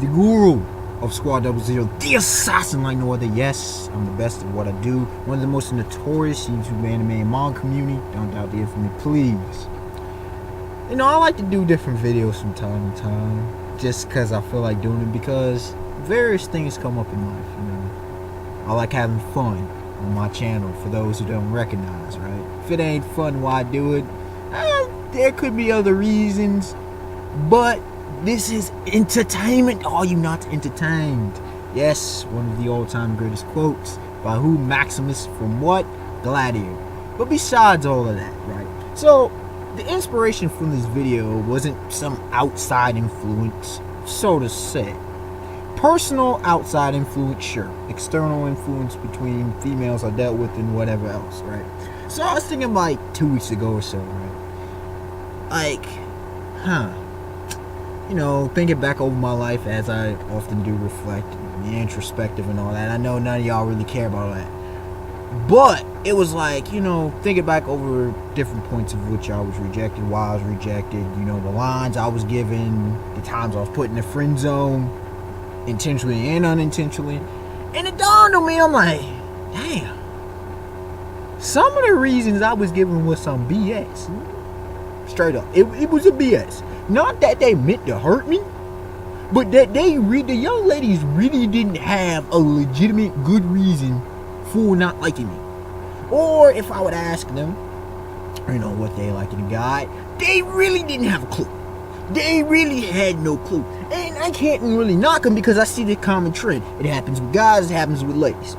the guru of Squad 00, the assassin like no other. Yes, I'm the best at what I do. One of the most notorious YouTube anime and manga community. Don't doubt the infamy, please. You know, I like to do different videos from time to time, just because I feel like doing it, because various things come up in life, you know. I like having fun on my channel, for those who don't recognize, right? If it ain't fun, why do it? There could be other reasons, but this is entertainment. Are you not entertained? Yes, one of the all-time greatest quotes by who? Maximus from what? Gladiator. But besides all of that, right? So, the inspiration from this video wasn't some outside influence, so to say. Personal outside influence, sure. External influence between females I dealt with and whatever else, right? So I was thinking like 2 weeks ago or so, right? Like, you know, thinking back over my life, as I often do, reflect, be introspective and all that. I know none of y'all really care about all that. But it was like, you know, thinking back over different points of which I was rejected, why I was rejected, you know, the lines I was given, the times I was put in the friend zone, intentionally and unintentionally. And it dawned on me, I'm like, damn, some of the reasons I was given was some BS. Straight up, it was a BS. Not that they meant to hurt me, but that the young ladies really didn't have a legitimate good reason for not liking me. Or if I would ask them, you know, what they like in a guy, they really didn't have a clue. They really had no clue. And I can't really knock them, because I see the common trend. It happens with guys, it happens with ladies.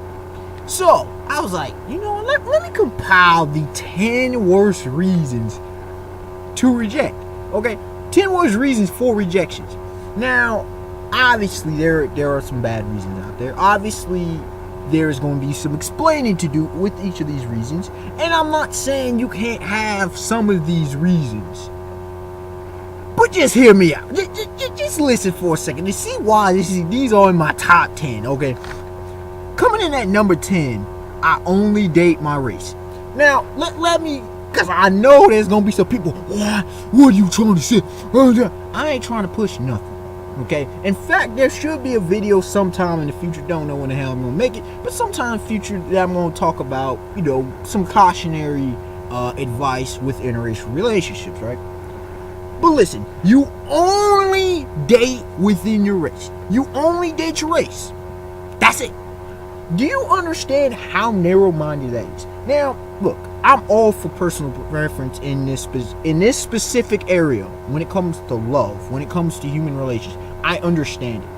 So I was like, you know, let me compile the 10 worst reasons to reject. Okay, 10 worst reasons for rejections. Now, obviously there are some bad reasons out there. Obviously there's going to be some explaining to do with each of these reasons, and I'm not saying you can't have some of these reasons, but just hear me out. Just listen for a second to see why these are in my top 10. Okay, coming in at number 10, I only date my race. Now let me, because I know there's gonna be some people, what are you trying to say? I ain't trying to push nothing. Okay, in fact, there should be a video sometime in the future, don't know when the hell I'm gonna make it, but sometime in the future that I'm gonna talk about, you know, some cautionary advice with interracial relationships, right? But listen, you only date within your race. You only date your race. That's it. Do you understand how narrow-minded that is? Now, look, I'm all for personal preference in this specific area. When it comes to love, when it comes to human relations, I understand it.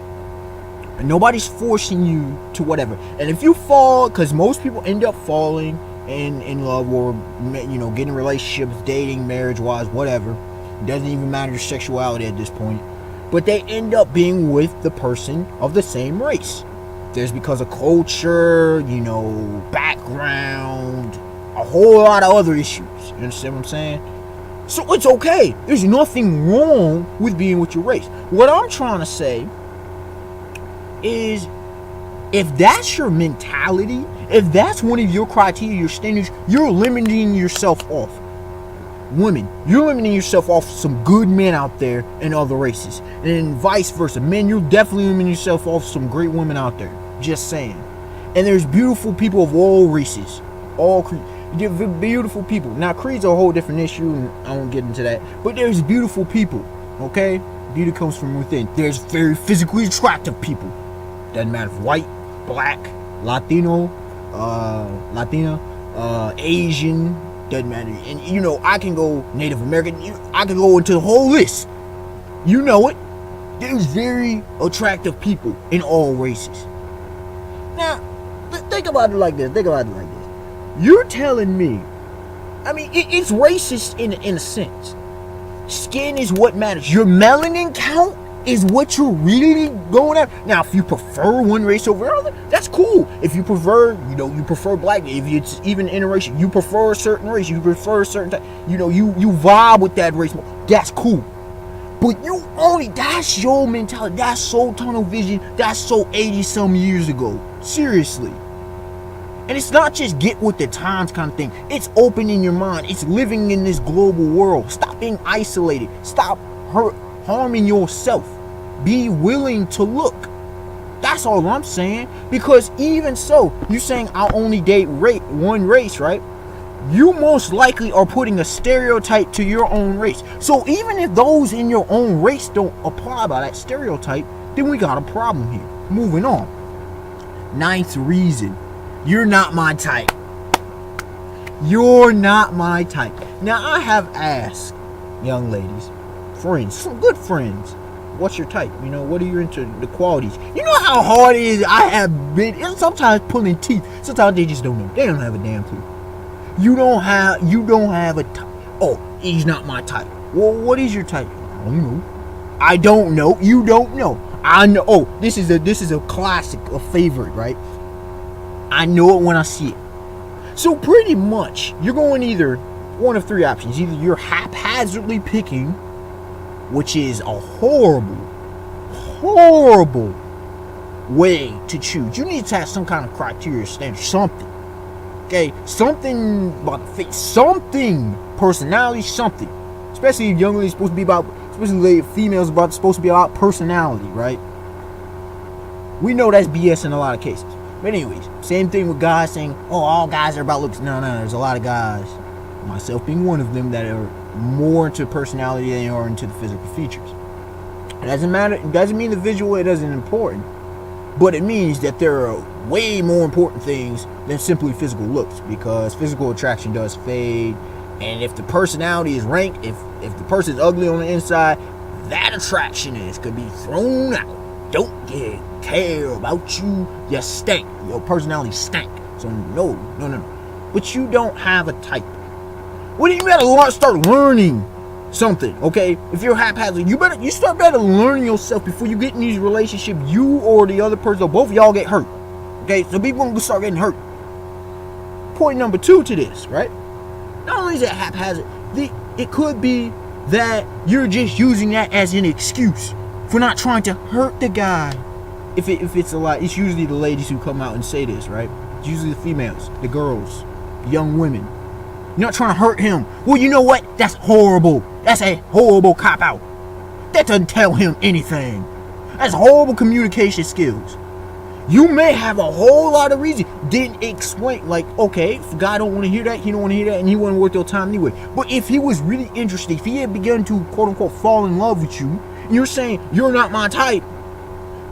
And nobody's forcing you to whatever. And if you fall, because most people end up falling in love, or, you know, getting relationships, dating, marriage-wise, whatever. It doesn't even matter your sexuality at this point. But they end up being with the person of the same race. There's because of culture, you know, background, a whole lot of other issues. You understand what I'm saying? So it's okay. There's nothing wrong with being with your race. What I'm trying to say is, if that's your mentality, if that's one of your criteria, your standards, you're limiting yourself off. Women, you're limiting yourself off some good men out there in other races. And then vice versa. Men, you're definitely limiting yourself off some great women out there. Just saying. And there's beautiful people of all races. All beautiful people. Now, creed's a whole different issue, and I won't get into that. But there's beautiful people, okay? Beauty comes from within. There's very physically attractive people. Doesn't matter if white, black, Latino, Latina, Asian, doesn't matter. And, you know, I can go Native American. I can go into the whole list. You know it. There's very attractive people in all races. Now, think about it like this. You're telling me, I mean, it's racist in a sense. Skin is what matters. Your melanin count is what you're really going at. Now, if you prefer one race over another, that's cool. If you prefer, you know, you prefer black, if it's even interracial, you prefer a certain race, you prefer a certain type, you know, you vibe with that race more, that's cool. But that's your mentality, that's so tunnel vision, that's so 80-some years ago. Seriously. And it's not just get with the times kind of thing. It's opening your mind. It's living in this global world. Stop being isolated. Stop harming yourself. be willing to look. That's all I'm saying. Because even so, you saying I'll only date one race, right? You most likely are putting a stereotype to your own race. So even if those in your own race don't apply by that stereotype, then we got a problem here. Moving on. 9th reason. You're not my type. You're not my type. Now, I have asked young ladies, friends, some good friends, what's your type? You know, what are you into, the qualities? You know how hard it is? I have been, and sometimes pulling teeth. Sometimes they just don't know. They don't have a damn clue. You don't have a type. Oh, he's not my type. Well, what is your type? I don't know. I don't know. You don't know. I know. Oh, this is a classic, a favorite, right? I know it when I see it. So pretty much, you're going either one of three options. Either you're haphazardly picking, which is a horrible way to choose. You need to have some kind of criteria, standard, something. Okay, something about the face, something, personality, something. Especially if young ladies supposed to be about, especially females supposed to be about personality, right? We know that's BS in a lot of cases. But anyways, same thing with guys saying, oh, all guys are about looks. No, there's a lot of guys, myself being one of them, that are more into personality than they are into the physical features. It doesn't matter. It doesn't mean the visual isn't important, but it means that there are way more important things than simply physical looks, because physical attraction does fade, and if the personality is rank, if the person's ugly on the inside, that attraction could be thrown out. Don't care about you. You stink. Your personality stank. So no. But you don't have a type. Well, you better start learning something, okay? If you're haphazard, you start better learning yourself before you get in these relationships. You or the other person, or both of y'all get hurt. Okay, so people gonna start getting hurt. Point number 2 to this, right? Not only is it haphazard, it could be that you're just using that as an excuse for not trying to hurt the guy. If it's a lot, it's usually the ladies who come out and say this, right? It's usually the females, the girls, the young women. You're not trying to hurt him. Well, you know what? That's horrible. That's a horrible cop-out. That doesn't tell him anything. That's horrible communication skills. You may have a whole lot of reason. Didn't explain, like, okay, if the guy don't want to hear that, he don't want to hear that, and he wouldn't worth your time anyway. But if he was really interested, if he had begun to, quote-unquote, fall in love with you, and you're saying, you're not my type,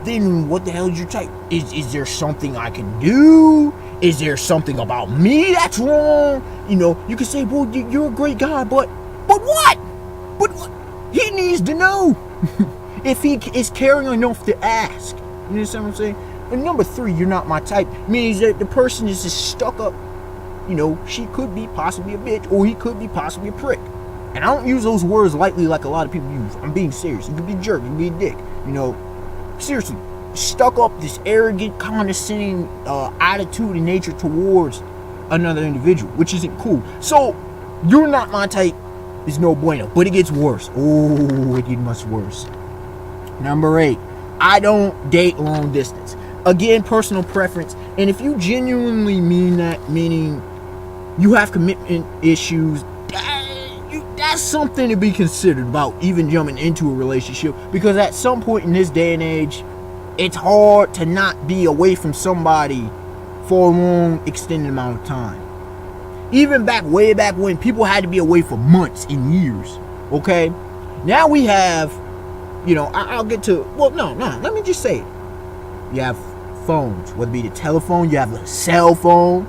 then what the hell is your type? Is there something I can do? Is there something about me that's wrong? You know, you can say, well, you're a great guy, but what? But what? He needs to know. If he is caring enough to ask. You understand what I'm saying? And number 3, you're not my type, means that the person is just stuck up. You know, she could be possibly a bitch, or he could be possibly a prick. And I don't use those words lightly like a lot of people use. I'm being serious. You could be a jerk, you could be a dick. You know, seriously, stuck up, this arrogant, condescending attitude and nature towards another individual, which isn't cool. So, you're not my type is no bueno, but it gets worse. Oh, it gets much worse. Number 8, I don't date long distance. Again, personal preference. And if you genuinely mean that, meaning you have commitment issues, that's something to be considered about even jumping into a relationship. Because at some point in this day and age, it's hard to not be away from somebody for a long, extended amount of time. Even way back when, people had to be away for months and years. Okay? Now we have, you know, I'll get to, well, no, let me just say it. You have phones, whether it be the telephone, you have the cell phone,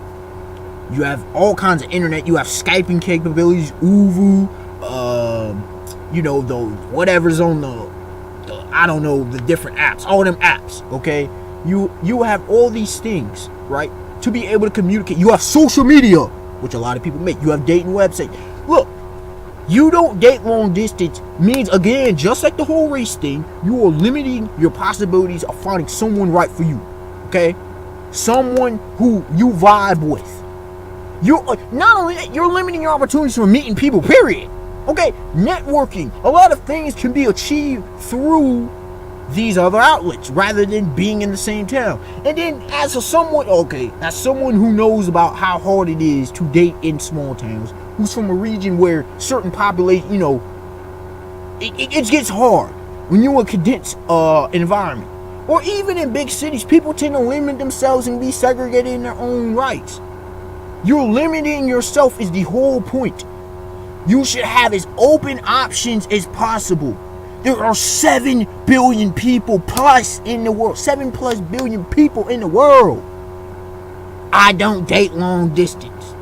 you have all kinds of internet, you have Skyping capabilities, Uvu, you know, those whatever's on the I don't know, the different apps, all them apps, okay? You have all these things, right, to be able to communicate. You have social media, which a lot of people make. You have dating websites. Look, you don't date long distance means, again, just like the whole race thing, you are limiting your possibilities of finding someone right for you, okay? Someone who you vibe with. You not only that, you're limiting your opportunities for meeting people, period. Okay, networking. A lot of things can be achieved through these other outlets rather than being in the same town. And then as someone who knows about how hard it is to date in small towns, who's from a region where certain population, you know, it gets hard. When you're a condensed environment, or even in big cities, people tend to limit themselves and be segregated in their own rights. You're limiting yourself is the whole point. You should have as open options as possible. There are 7 billion people plus in the world. 7+ billion people in the world. I don't date long distance.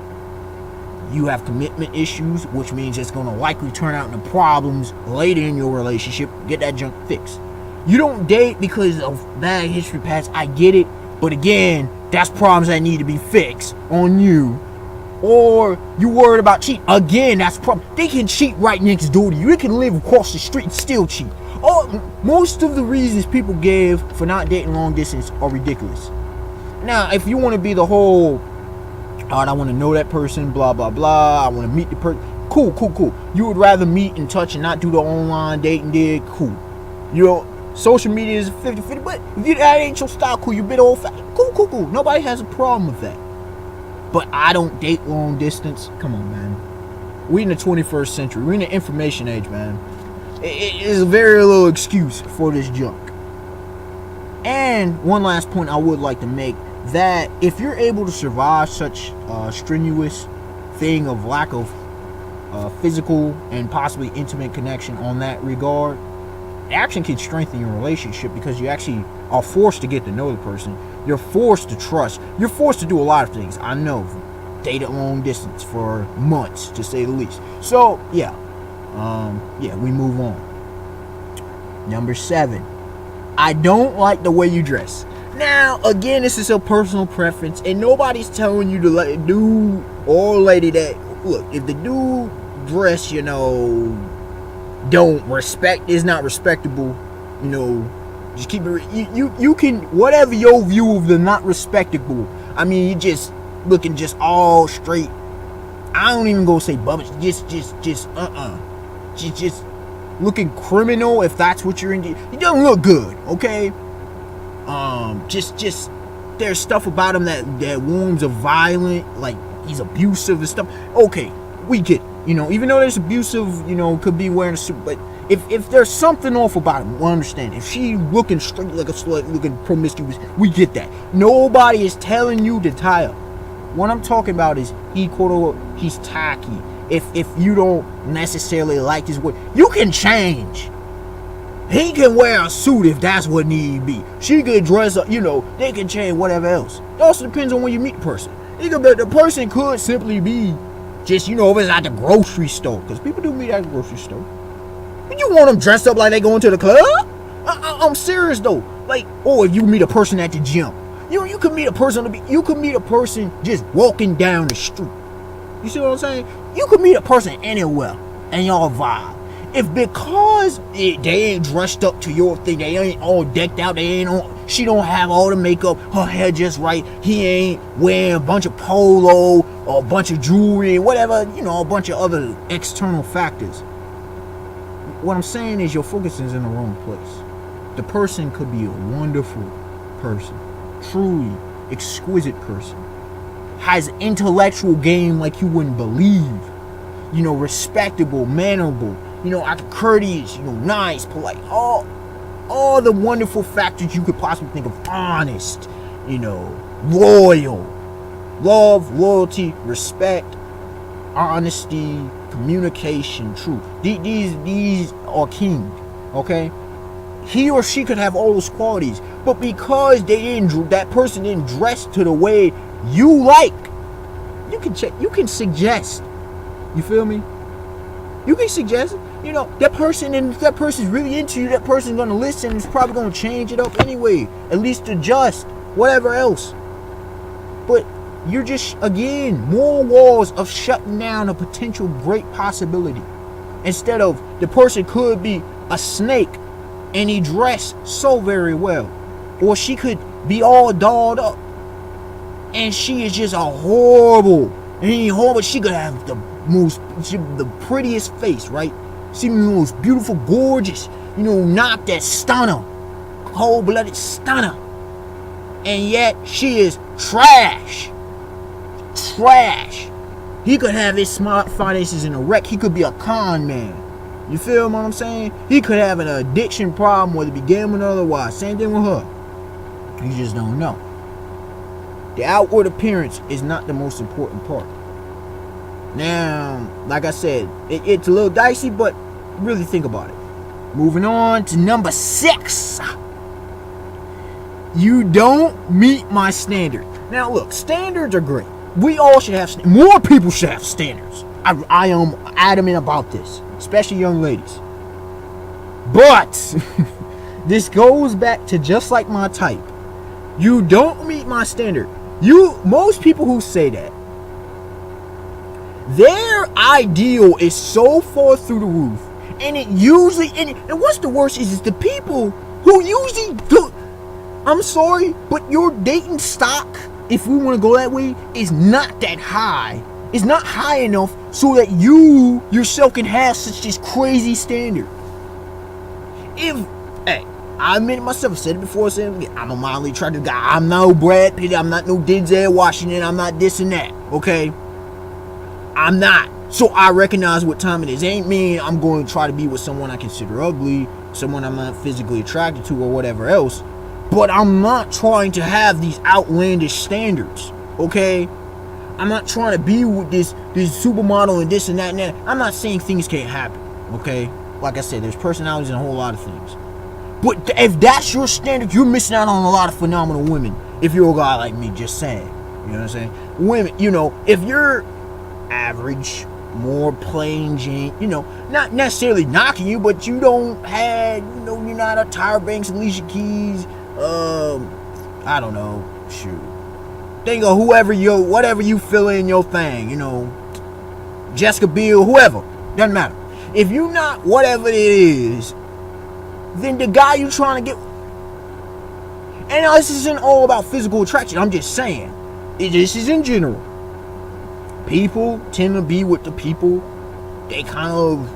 You have commitment issues, which means it's going to likely turn out into problems later in your relationship. Get that junk fixed. You don't date because of bad history past. I get it. But again, that's problems that need to be fixed on you. Or you worried about cheating. Again, that's a problem. They can cheat right next door to you. They can live across the street and still cheat. Most of the reasons people give for not dating long distance are ridiculous. Now, if you want to be the whole, I want to know that person, blah, blah, blah. I want to meet the person. Cool. You would rather meet and touch and not do the online dating dig. Cool. You know, social media is 50-50, but if that ain't your style, cool. You're a bit old-fashioned. Cool. Nobody has a problem with that. But I don't date long distance. Come on, man. We in the 21st century. We're in the information age, man. It is a very little excuse for this junk. And one last point I would like to make, that if you're able to survive such strenuous thing of lack of physical and possibly intimate connection on that regard, it actually can strengthen your relationship, because you actually are forced to get to know the person. You're forced to trust. You're forced to do a lot of things. I know. Dated long distance for months, to say the least. So, yeah. We move on. Number 7. I don't like the way you dress. Now, again, this is a personal preference, and nobody's telling you to let a dude or lady that, look, if the dude dress, don't respect, is not respectable, just keep it. You can, whatever your view of the not respectable. I mean, you just looking just all straight. I don't even go say bubbles. Just looking criminal, if that's what you're into. It doesn't look good, okay? Just there's stuff about him that warms a violent, like he's abusive and stuff. Okay, we get it. Even though there's abusive, could be wearing a suit, but if there's something off about him, we understand. If she looking straight like a slut, looking promiscuous, we get that. Nobody is telling you to tie up. What I'm talking about is he's tacky. If you don't necessarily like his way, you can change. He can wear a suit if that's what need be. She could dress up, they can change whatever else. It also depends on when you meet the person. The person could simply be just, if it's at the grocery store. Because people do meet at the grocery store. But you want them dressed up like they going to the club? I'm serious though. Like, or if you meet a person at the gym. You could meet a person you could meet a person just walking down the street. You see what I'm saying? You could meet a person anywhere and y'all vibe. If because they ain't dressed up to your thing, they ain't all decked out, she don't have all the makeup, her hair just right, he ain't wearing a bunch of polo or a bunch of jewelry, whatever, a bunch of other external factors. What I'm saying is your focus is in the wrong place. The person could be a wonderful person, truly exquisite person, has intellectual game like you wouldn't believe, respectable, mannerable, courteous, nice, polite, all the wonderful factors you could possibly think of. Honest, loyal, love, loyalty, respect, honesty, communication, truth. These are king, okay? He or she could have all those qualities, but because that person didn't dress to the way you like, you can suggest. You feel me? You can suggest, that person, and if that person's really into you, that person's gonna listen and is probably gonna change it up anyway. At least adjust, whatever else. But you're just, again, more walls of shutting down a potential great possibility. Instead of, the person could be a snake and he dressed so very well. Or she could be all dolled up and she is just a horrible, she could have the prettiest face, right? She the most beautiful, gorgeous, not that stunner, cold-blooded stunner. And yet she is trash. He could have his smart finances in a wreck. He could be a con man. You feel what I'm saying? He could have an addiction problem, whether it be gambling or otherwise. Same thing with her. You just don't know. The outward appearance is not the most important part. Now, like I said, it's a little dicey, but really think about it. Moving on to number 6. You don't meet my standard. Now, look, standards are great. We all should have, more people should have standards. I am adamant about this, especially young ladies. But this goes back to just like my type. You don't meet my standard. Most people who say that, their ideal is so far through the roof, and it usually, and what's the worst is the people who usually do. I'm sorry, but your dating stock, if we want to go that way, is not that high. It's not high enough so that you yourself can have such this crazy standard. I admit it myself, I said it before, I said it again, I'm a mildly attractive guy. I'm no Brad Pitt, I'm not no Denzel Washington, I'm not this and that, okay? I'm not. So I recognize what time it is. It ain't mean I'm going to try to be with someone I consider ugly, someone I'm not physically attracted to or whatever else. But I'm not trying to have these outlandish standards, okay? I'm not trying to be with this supermodel and this and that and that. I'm not saying things can't happen, okay? Like I said, there's personalities and a whole lot of things. But if that's your standard, you're missing out on a lot of phenomenal women. If you're a guy like me, just saying. You know what I'm saying? Women, if you're average, more plain Jane, not necessarily knocking you, but you don't have, you're not a Tyra Banks, Alicia Keys, I don't know, shoot. Think of whatever you feel in your thing, Jessica Biel, whoever, doesn't matter. If you're not whatever it is, then the guy you trying to get, and this isn't all about physical attraction, I'm just saying, this is in general. People tend to be with the people they kind of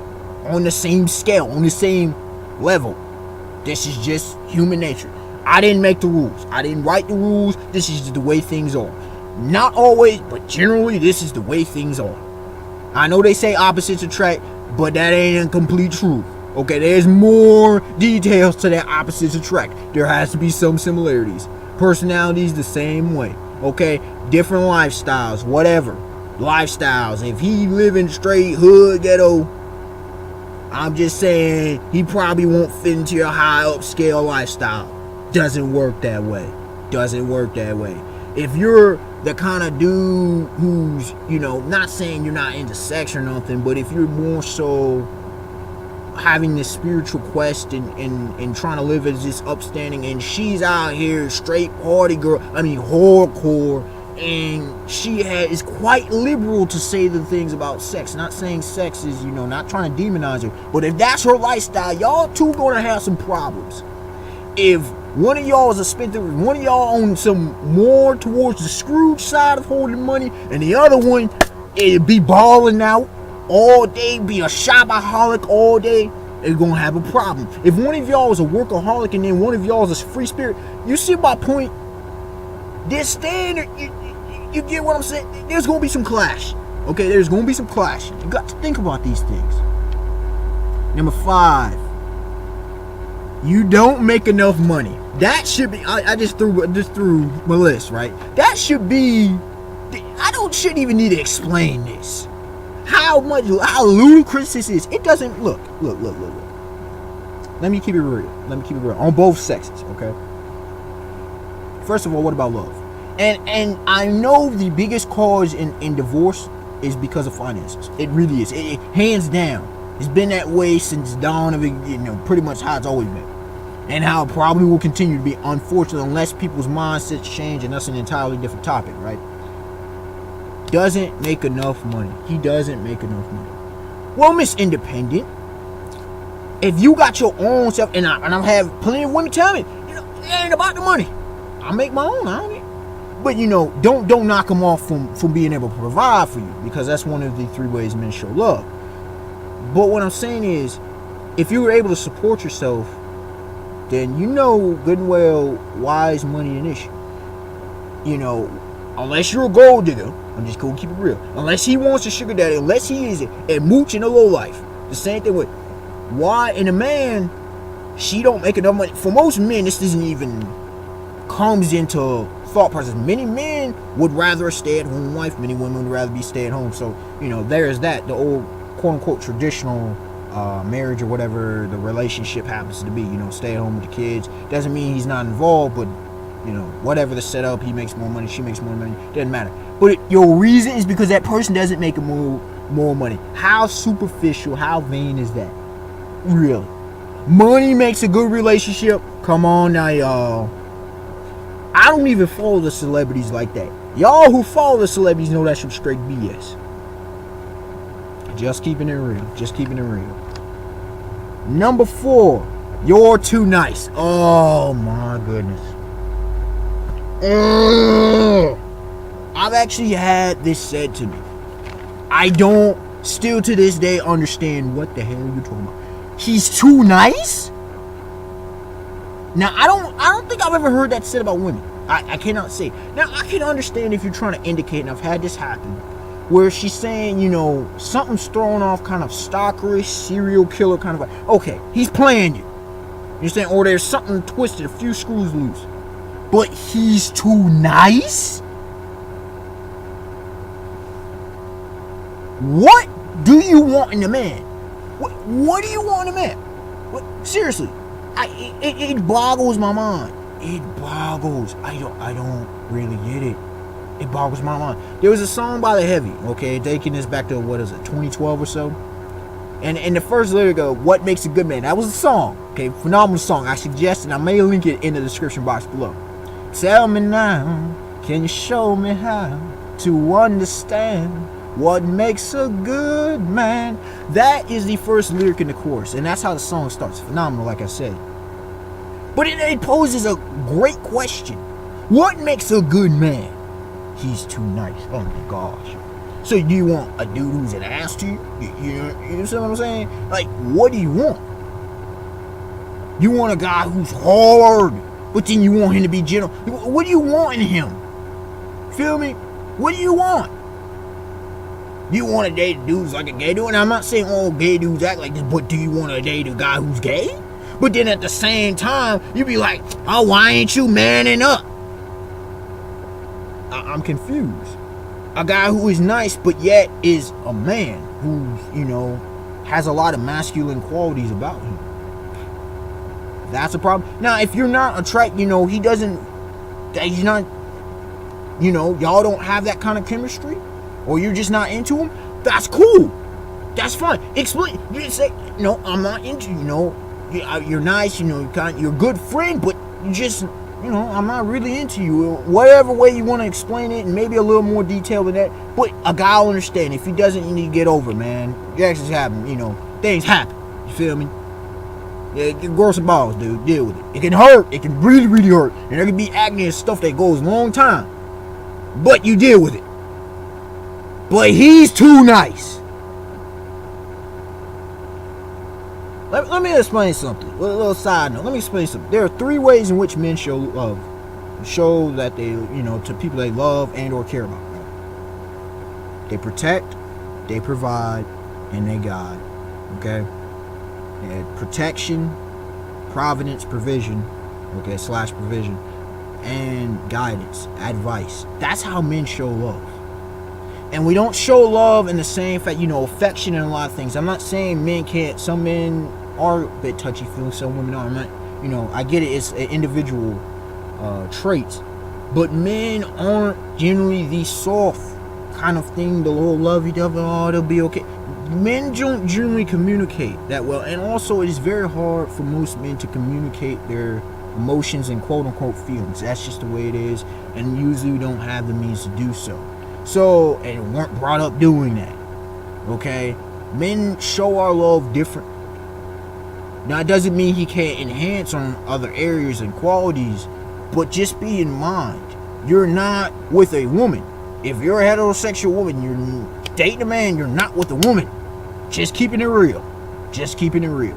on the same scale, on the same level. This is just human nature. I didn't make the rules. I didn't write the rules. This is just the way things are. Not always, but generally, this is the way things are. I know they say opposites attract, but that ain't a complete truth. Okay, there's more details to that opposites attract. There has to be some similarities. Personalities the same way. Okay, different lifestyles, whatever. Lifestyles. If he living straight hood ghetto, I'm just saying he probably won't fit into your high upscale lifestyle. Doesn't work that way. If you're the kind of dude who's, not saying you're not into sex or nothing, but if you're more so having this spiritual quest and trying to live as this upstanding, and she's out here straight party girl, hardcore, and she is quite liberal to say the things about sex. Not saying sex is, not trying to demonize her, but if that's her lifestyle, y'all two gonna have some problems. If one of y'all is a spendthrift, one of y'all on some more towards the Scrooge side of holding money, and the other one, it'd be balling out all day, be a shopaholic all day, they're gonna have a problem. If one of y'all is a workaholic and then one of y'all is a free spirit, you see my point? This standard, you get what I'm saying? There's gonna be some clash. Okay, there's gonna be some clash. You got to think about these things. Number 5. You don't make enough money. That should be. I just threw my list, right? That should be. Shouldn't even need to explain this. How ludicrous this is. It doesn't look. Let me keep it real. On both sexes, okay? First of all, what about love? And I know the biggest cause in divorce is because of finances. It really is. It hands down. It's been that way since dawn of it, pretty much how it's always been. And how it probably will continue to be, unfortunately, unless people's mindsets change, and that's an entirely different topic, right? Doesn't make enough money. He doesn't make enough money. Well, Miss Independent, if you got your own self, and I have plenty of women tell me, it ain't about the money. I make my own, I don't. But don't knock them off from being able to provide for you, because that's one of the 3 ways men show love. But what I'm saying is, if you were able to support yourself, then good and well why is money an issue. Unless you're a gold digger, I'm just gonna keep it real. Unless he wants a sugar daddy, unless he is a mooch in a low life. The same thing with Why? And a man, she don't make enough money. For most men, this doesn't even comes into thought process. Many men would rather a stay-at-home wife. Many women would rather be stay-at-home. So, there's that. The old quote-unquote traditional marriage or whatever the relationship happens to be. Stay at home with the kids. Doesn't mean he's not involved, but, whatever the setup, he makes more money, she makes more money. Doesn't matter. But your reason is because that person doesn't make more money. How superficial, how vain is that? Really? Money makes a good relationship? Come on now, y'all. I don't even follow the celebrities like that. Y'all who follow the celebrities know that's some straight BS. Just keeping it real. Just keeping it real. Number 4. You're too nice. Oh my goodness. I've actually had this said to me. I don't still to this day understand what the hell you're talking about. He's too nice? Now, I don't think I've ever heard that said about women. I cannot say. Now, I can understand if you're trying to indicate, and I've had this happen, where she's saying, something's thrown off, kind of stalkerish, serial killer kind of like, okay, he's playing you. You understand? Or there's something twisted, a few screws loose. But he's too nice? What do you want in a man? What do you want in a man? Seriously. It boggles my mind. It boggles. I don't really get it. It boggles my mind. There was a song by The Heavy, okay, taking this back to 2012 or so. And the first lyric of "What Makes a Good Man," that was a song, okay, phenomenal song. I suggest, and I may link it in the description box below. Tell me now, can you show me how to understand what makes a good man? That is the first lyric in the chorus, and that's how the song starts. Phenomenal, like I said. But it poses a great question. What makes a good man? He's too nice. Oh my gosh. So do you want a dude who's an ass to you? You see what I'm saying? Like, what do you want? You want a guy who's hard, but then you want him to be gentle. What do you want in him? Feel me? What do you want? You want to date dudes like a gay dude? And I'm not saying all gay dudes act like this, but do you want to date a guy who's gay? But then at the same time, you be like, oh, why ain't you manning up? I'm confused. A guy who is nice, but yet is a man who's, has a lot of masculine qualities about him. That's a problem. Now, if you're not attracted, he's not, y'all don't have that kind of chemistry, or you're just not into him, that's cool. That's fine. Explain. You just say, no, I'm not into you, you're nice, you're a good friend, but you just, I'm not really into you. Whatever way you want to explain it, and maybe a little more detail than that. But a guy will understand. If he doesn't, you need to get over it, man. Reactions happen, things happen. You feel me? Yeah, grow some balls, dude. Deal with it. It can hurt. It can really, really hurt. And there can be acne and stuff that goes a long time. But you deal with it. But he's too nice. Let me explain something. A little side note. Let me explain something. There are 3 ways in which men show love. Show that they, to people they love and or care about. They protect, they provide, and they guide. Okay? And protection, providence, provision, okay, / provision, and guidance, advice. That's how men show love. And we don't show love in the same fact, affection and a lot of things. I'm not saying men can't. Some men are a bit touchy-feely. Some women are. I'm not, I get it. It's an individual traits. But men aren't generally the soft kind of thing, the little lovey-dovey, oh, they'll be okay. Men don't generally communicate that well. And also, it is very hard for most men to communicate their emotions and quote-unquote feelings. That's just the way it is. And usually we don't have the means to do so. So, and weren't brought up doing that. Okay? Men show our love different. Now, it doesn't mean he can't enhance on other areas and qualities, but just be in mind, you're not with a woman. If you're a heterosexual woman, you're dating a man, you're not with a woman. Just keeping it real. Just keeping it real.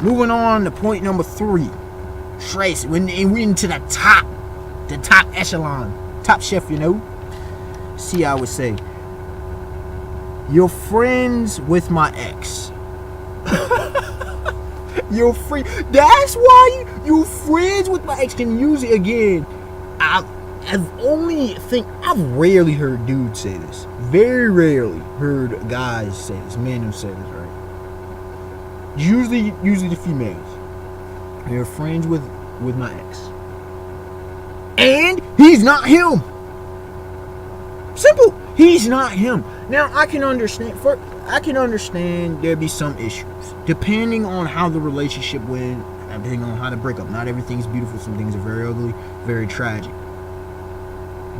Moving on to point number 3. Trace. We're into the top echelon. Top chef, See, I would say, you're friends with my ex. You're free. That's why you're friends with my ex. Can use it again. I've rarely heard dudes say this. Very rarely heard guys say this. Men who say this, right? Usually the females. You're friends with my ex, and he's not him. Simple. He's not him. Now I can understand. There'd be some issues depending on how the relationship went, depending on how to break up. Not everything's beautiful. Some things are very ugly, very tragic.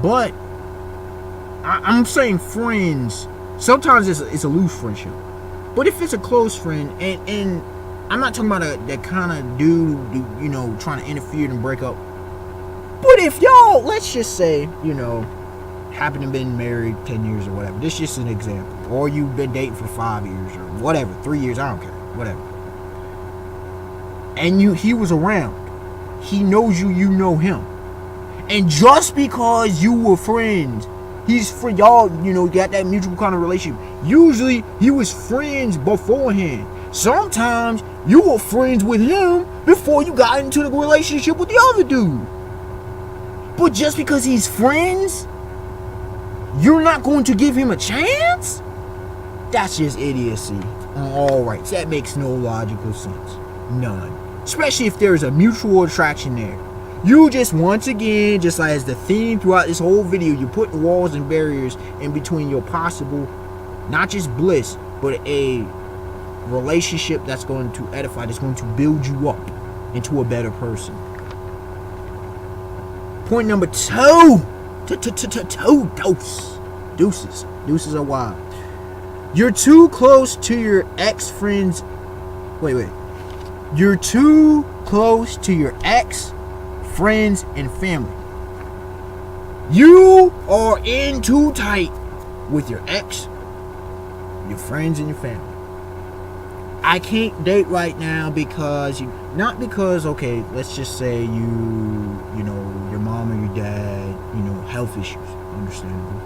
But I'm saying friends. Sometimes it's a loose friendship. But if it's a close friend, and I'm not talking about that kind of dude, trying to interfere and break up. But if y'all, let's just say, happen to have been married 10 years or whatever. This is just an example. Or you've been dating for 5 years or whatever, 3 years, I don't care, whatever. And he was around. He knows you know him. And just because you were friends, he's for y'all, got that mutual kind of relationship. Usually he was friends beforehand. Sometimes you were friends with him before you got into the relationship with the other dude. But just because he's friends, you're not going to give him a chance? That's just idiocy on all rights. That makes no logical sense. None. Especially if there's a mutual attraction there. You just, once again, just like as the theme throughout this whole video, you're putting walls and barriers in between your possible, not just bliss, but a relationship that's going to edify, that's going to build you up into a better person. Point number 2. Deuces are wild. You're too close to your ex-friends. Wait. You're too close to your ex, friends, and family. You are in too tight with your ex, your friends, and your family. I can't date right now because okay, let's just say your mom or your dad, health issues, understandable.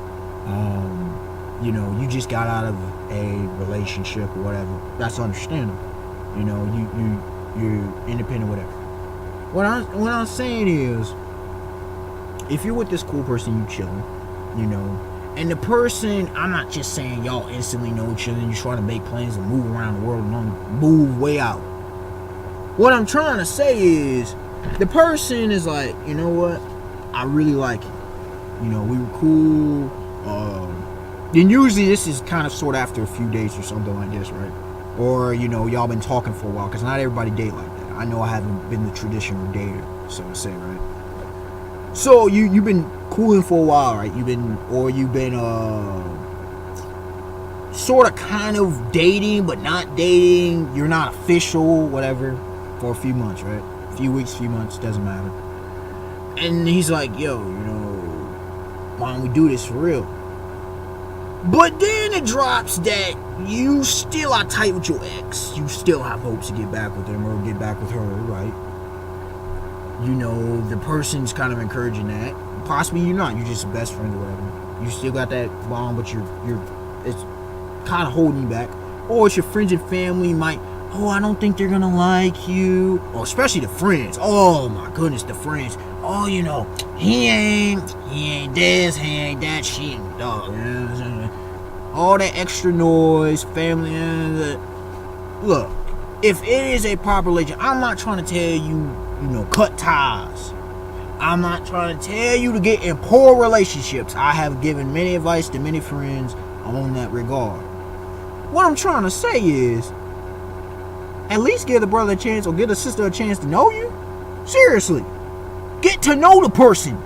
You just got out of a relationship or whatever. That's understandable. You're independent, whatever. What I'm saying is, if you're with this cool person, you chilling, and the person, I'm not just saying y'all instantly know each other and you're trying to make plans and move around the world and move way out. What I'm trying to say is, the person is like, you know what, I really like it. We were cool. And usually this is kind of sort of after a few dates or something like this, right? Or, y'all been talking for a while, because not everybody date like that. I know I haven't been the traditional dater, so to say, right? So you've been cooling for a while, right? You've been sort of kind of dating, but not dating. You're not official, whatever, for a few months, right? A few weeks, few months, doesn't matter. And he's like, yo, why don't we do this for real? But then it drops that you still are tight with your ex. You still have hopes to get back with him or get back with her, right? The person's kind of encouraging that. Possibly you're not. You're just best friends or whatever. You still got that bond, but it's kind of holding you back. Or it's your friends and family might, I don't think they're gonna like you. Or especially the friends. Oh my goodness, the friends. Oh, he ain't this, he ain't that, she ain't dog. All that extra noise, family. Look, if it is a proper relationship, I'm not trying to tell you, cut ties. I'm not trying to tell you to get in poor relationships. I have given many advice to many friends on that regard. What I'm trying to say is, at least give the brother a chance or give the sister a chance to know you. Seriously. Get to know the person.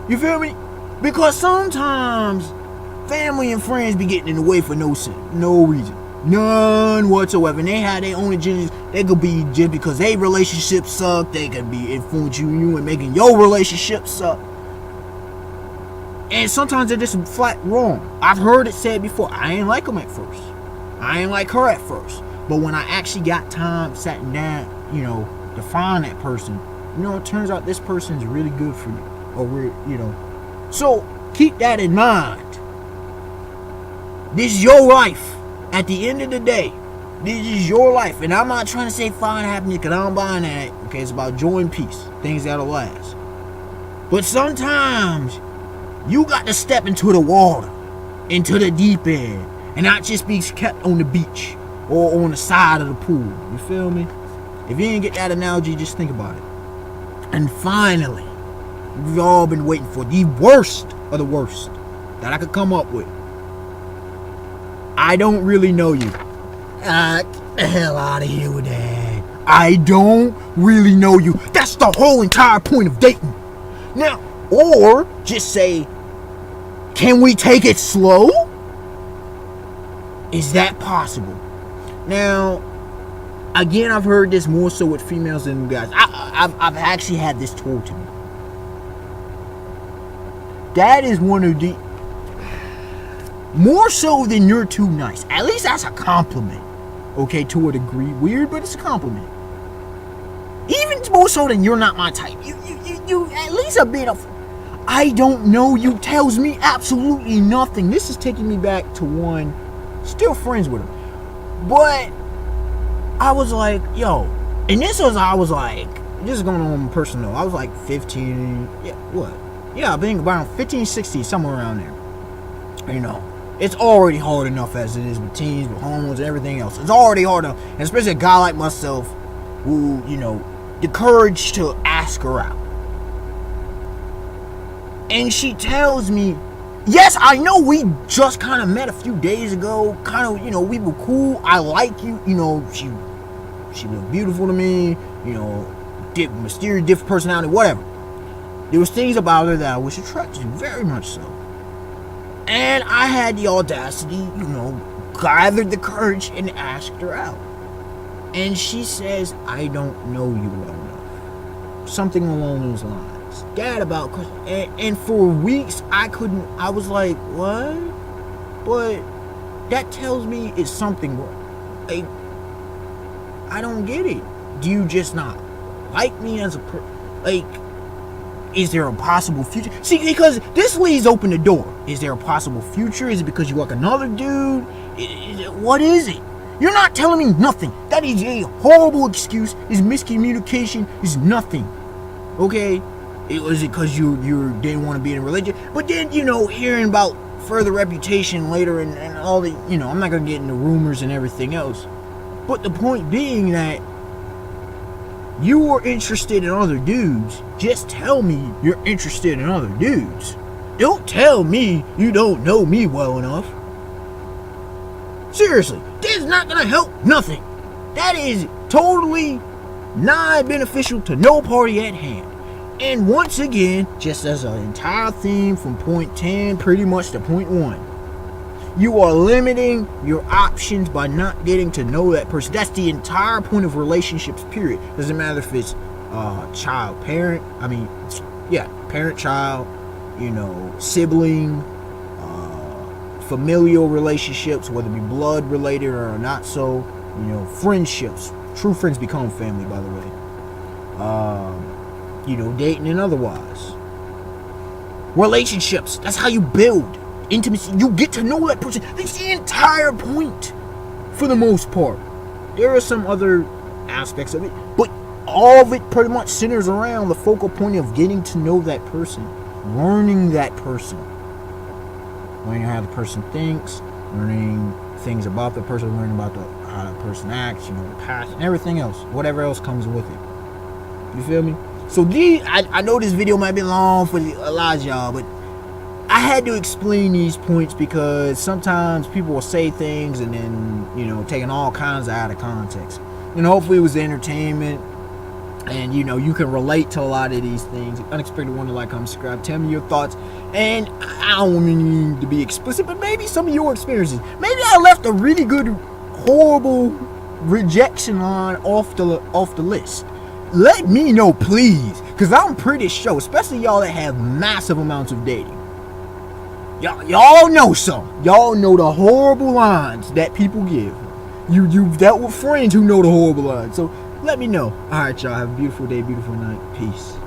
You feel me? Because sometimes family and friends be getting in the way for no reason. None whatsoever. And they have their own agendas. They could be just because their relationship suck. They could be influencing you and making your relationship suck. And sometimes they're just flat wrong. I've heard it said before. I ain't like them at first. I ain't like her at first. But when I actually got time, sat down, to find that person, it turns out this person's really good for you. Or So keep that in mind. This is your life. At the end of the day, This is your life, and I'm not trying to say find happiness because I don't buy that. Okay, it's about joy and peace, things that'll last. But sometimes you got to step into the water, into the deep end, and not just be kept on the beach or on the side of the pool. You feel me? If you didn't get that analogy, just think about it. And finally, we've all been waiting for the worst of the worst that I could come up with. I don't really know you. Get the hell out of here with that. I don't really know you. That's the whole entire point of dating. Now, or just say, can we take it slow? Is that possible? Now, again, I've heard this more so with females than guys. I've actually had this told to me. That is one of the... More so than you're too nice. At least that's a compliment. Okay, to a degree. Weird, but it's a compliment. Even more so than you're not my type. You at least a bit of... I don't know you tells me absolutely nothing. This is taking me back to one... Still friends with him. But... I was like, yo... And this is going on personal. I was like 15... Yeah, what? Yeah, I think around 15, 16, somewhere around there. You know. It's already hard enough as it is with teens, with hormones, and everything else. It's already hard enough. And especially a guy like myself who, you know, the courage to ask her out. And she tells me, yes, I know we just kind of met a few days ago. Kind of, you know, we were cool. I like you. You know, she looked beautiful to me. You know, mysterious, different personality, whatever. There was things about her that I was attracted to, very much so. And I had the audacity, you know, gathered the courage and asked her out. And she says, I don't know you well enough. Something along those lines. That about, and for weeks I was like, what? But that tells me it's something wrong. Like, I don't get it. Do you just not like me as a like, is there a possible future? See, because this leaves open the door. Is there a possible future? Is it because you like another dude? What is it? You're not telling me nothing. That is a horrible excuse. It's miscommunication. It's nothing. Okay? Was it because you didn't want to be in a religion? But then, you know, hearing about further reputation later and all the, you know, I'm not going to get into rumors and everything else. But the point being that you were interested in other dudes. Just tell me you're interested in other dudes. Don't tell me you don't know me well enough. Seriously, this is not gonna help nothing. That is totally non-beneficial to no party at hand. And once again, just as an entire theme from point 10 pretty much to point 1, you are limiting your options by not getting to know that person. That's the entire point of relationships, period. Doesn't matter if it's child-parent, parent-child, you know, sibling, familial relationships, whether it be blood-related or not so, you know, friendships. True friends become family, by the way. You know, dating and otherwise. Relationships, that's how you build intimacy. You get to know that person. That's the entire point, for the most part. There are some other aspects of it, but all of it pretty much centers around the focal point of getting to know that person, learning that person, learning how the person thinks, learning things about the person, learning about how that person acts, you know, the past and everything else, whatever else comes with it. You feel me? So I know this video might be long for a lot of y'all, but I had to explain these points because sometimes people will say things and then, you know, taking all kinds of out of context. And hopefully it was entertainment and, you know, you can relate to a lot of these things. Unexpected Wonder, like, comment, subscribe, tell me your thoughts. And I don't mean to be explicit, but maybe some of your experiences. Maybe I left a really good, horrible rejection line off the list. Let me know, please, because I'm pretty sure, especially y'all that have massive amounts of dating. Y'all know some. Y'all know the horrible lines that people give. You've dealt with friends who know the horrible lines. So let me know. Alright, y'all. Have a beautiful day, beautiful night. Peace.